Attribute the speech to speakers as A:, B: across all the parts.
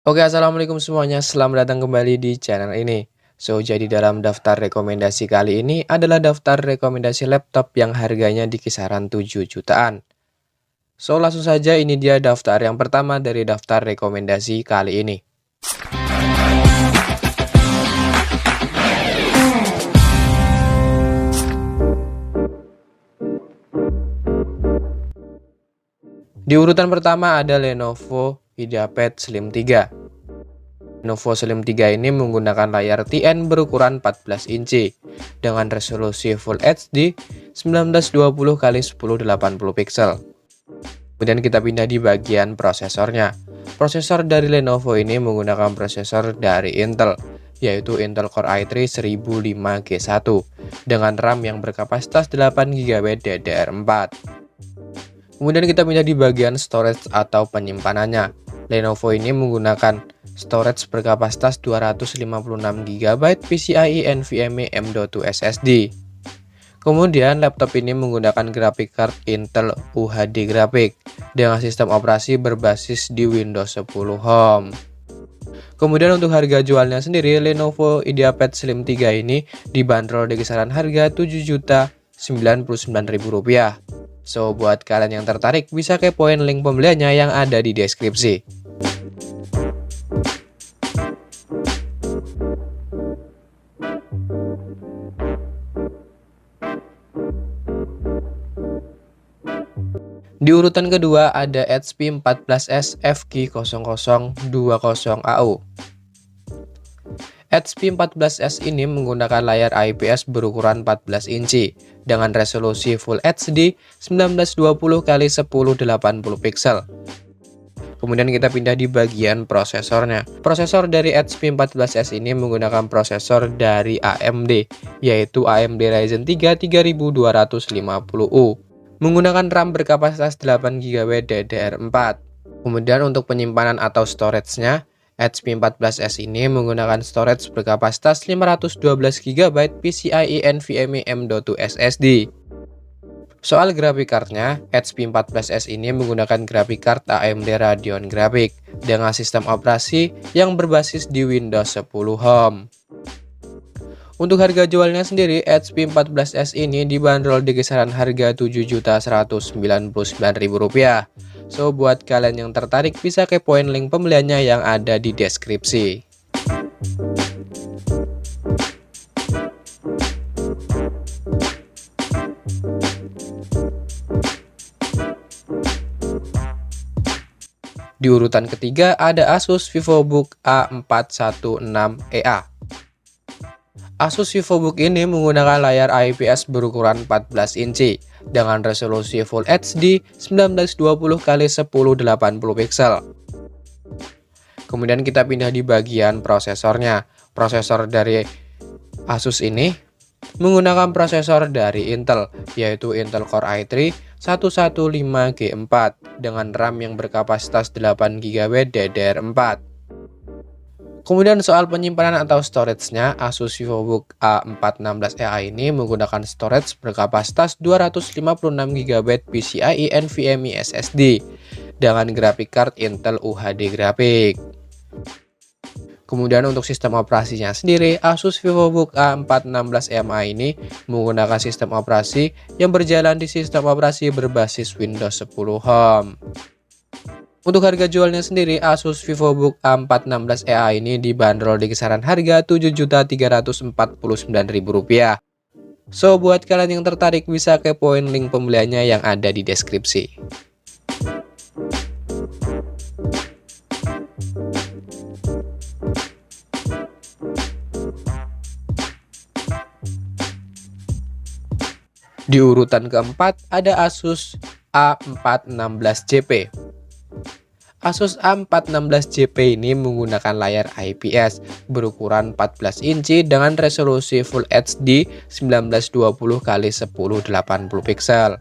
A: Oke, assalamualaikum semuanya. Selamat datang kembali di channel ini. Jadi dalam daftar rekomendasi kali ini adalah daftar rekomendasi laptop yang harganya di kisaran 7 jutaan. Langsung saja ini dia daftar yang pertama dari daftar rekomendasi kali ini. Di urutan pertama ada Lenovo IdeaPad Slim 3. Lenovo Slim 3 ini menggunakan layar TN berukuran 14 inci dengan resolusi Full HD 1920x1080 pixel. Kemudian kita pindah di bagian prosesornya. Prosesor dari Lenovo ini menggunakan prosesor dari Intel, yaitu Intel Core i3 1005G1 dengan RAM yang berkapasitas 8GB DDR4. Kemudian kita pindah di bagian storage atau penyimpanannya. Lenovo ini menggunakan storage berkapasitas 256GB PCIe NVMe M.2 SSD. Kemudian laptop ini menggunakan graphic card Intel UHD Graphic dengan sistem operasi berbasis di Windows 10 Home. Kemudian untuk harga jualnya sendiri, Lenovo IdeaPad Slim 3 ini dibanderol di kisaran harga Rp7.099.000. Buat kalian yang tertarik bisa kepoin link pembeliannya yang ada di deskripsi. Di urutan kedua ada HP 14S FG0020AU. HP 14S ini menggunakan layar IPS berukuran 14 inci dengan resolusi Full HD 1920x1080 pixel. Kemudian kita pindah di bagian prosesornya. Prosesor dari HP 14S ini menggunakan prosesor dari AMD, yaitu AMD Ryzen 3 3250U. Menggunakan RAM berkapasitas 8GB DDR4. Kemudian untuk penyimpanan atau storage-nya, HP 14S ini menggunakan storage berkapasitas 512GB PCIe NVMe M.2 SSD. Soal graphic card-nya, HP 14S ini menggunakan graphic card AMD Radeon Graphic dengan sistem operasi yang berbasis di Windows 10 Home. Untuk harga jualnya sendiri, HP 14S ini dibanderol di kisaran harga Rp7.199.000. Buat kalian yang tertarik bisa kepoin link pembeliannya yang ada di deskripsi. Di urutan ketiga ada Asus VivoBook A416EA. Asus VivoBook ini menggunakan layar IPS berukuran 14 inci dengan resolusi Full HD 1920x1080 pixel. Kemudian kita pindah di bagian prosesornya. Prosesor dari Asus ini menggunakan prosesor dari Intel, yaitu Intel Core i3 115G4 dengan RAM yang berkapasitas 8GB DDR4. Kemudian soal penyimpanan atau storage-nya, Asus VivoBook A416EA ini menggunakan storage berkapasitas 256GB PCIe NVMe SSD dengan graphic card Intel UHD Graphic. Kemudian untuk sistem operasinya sendiri, Asus VivoBook A416EA ini menggunakan sistem operasi yang berjalan di sistem operasi berbasis Windows 10 Home. Untuk harga jualnya sendiri, Asus VivoBook A416EA ini dibanderol di kisaran harga Rp7.349.000. Buat kalian yang tertarik bisa kepoin link pembeliannya yang ada di deskripsi. Di urutan keempat ada Asus A416JP. Asus A416JP ini menggunakan layar IPS berukuran 14 inci dengan resolusi Full HD 1920x1080 pixel.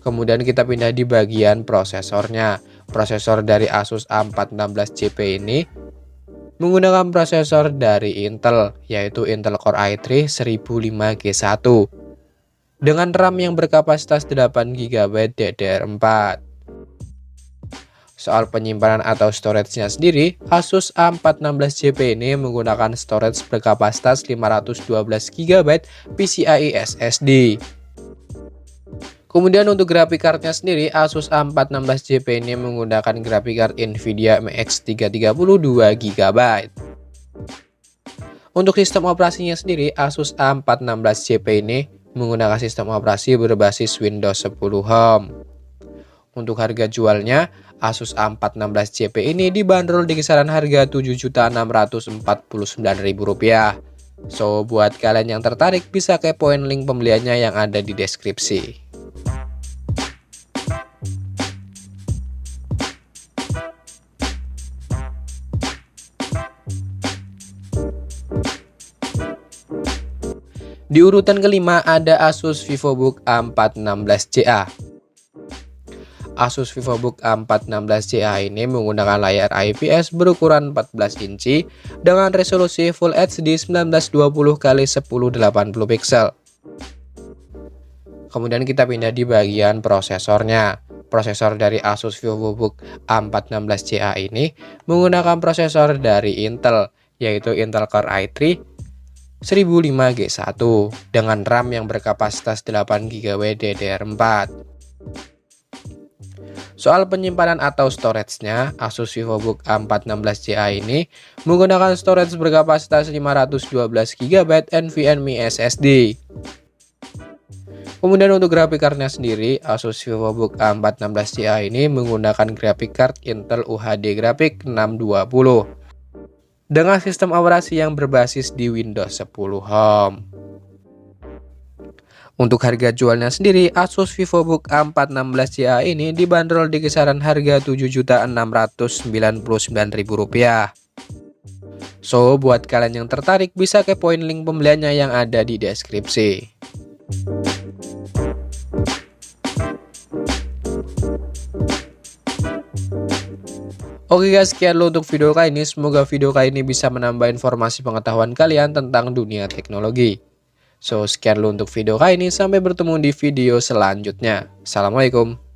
A: Kemudian kita pindah di bagian prosesornya. Prosesor dari Asus A416JP ini menggunakan prosesor dari Intel, yaitu Intel Core i3 1005G1 dengan RAM yang berkapasitas 8GB DDR4. Soal penyimpanan atau storage-nya sendiri, Asus A416JP ini menggunakan storage berkapasitas 512 GB PCIe SSD. Kemudian untuk grafik card-nya sendiri, Asus A416JP ini menggunakan grafik card Nvidia MX 330 2 GB. Untuk sistem operasinya sendiri, Asus A416JP ini menggunakan sistem operasi berbasis Windows 10 Home. Untuk harga jualnya, Asus A416JP ini dibanderol di kisaran harga Rp7.649.000. So, buat kalian yang tertarik bisa kepoin link pembeliannya yang ada di deskripsi. Di urutan kelima ada Asus VivoBook A416CA. Asus VivoBook A416CA ini menggunakan layar IPS berukuran 14 inci dengan resolusi Full HD 1920x1080 pixel. Kemudian kita pindah di bagian prosesornya. Prosesor dari Asus VivoBook A416CA ini menggunakan prosesor dari Intel, yaitu Intel Core i3 1005G1 dengan RAM yang berkapasitas 8GB DDR4. Soal penyimpanan atau storage-nya, Asus VivoBook A416CA ini menggunakan storage berkapasitas 512GB NVMe SSD. Kemudian untuk grafik card-nya sendiri, Asus VivoBook A416CA ini menggunakan grafik card Intel UHD Graphics 620 dengan sistem operasi yang berbasis di Windows 10 Home. Untuk harga jualnya sendiri, Asus VivoBook A416CA ini dibanderol di kisaran harga Rp7.699.000. So, buat kalian yang tertarik bisa kepoin link pembeliannya yang ada di deskripsi. Oke guys, sekian dulu untuk video kali ini. Semoga video kali ini bisa menambah informasi pengetahuan kalian tentang dunia teknologi. So, sekian dulu untuk video kali ini. Sampai bertemu di video selanjutnya. Assalamualaikum.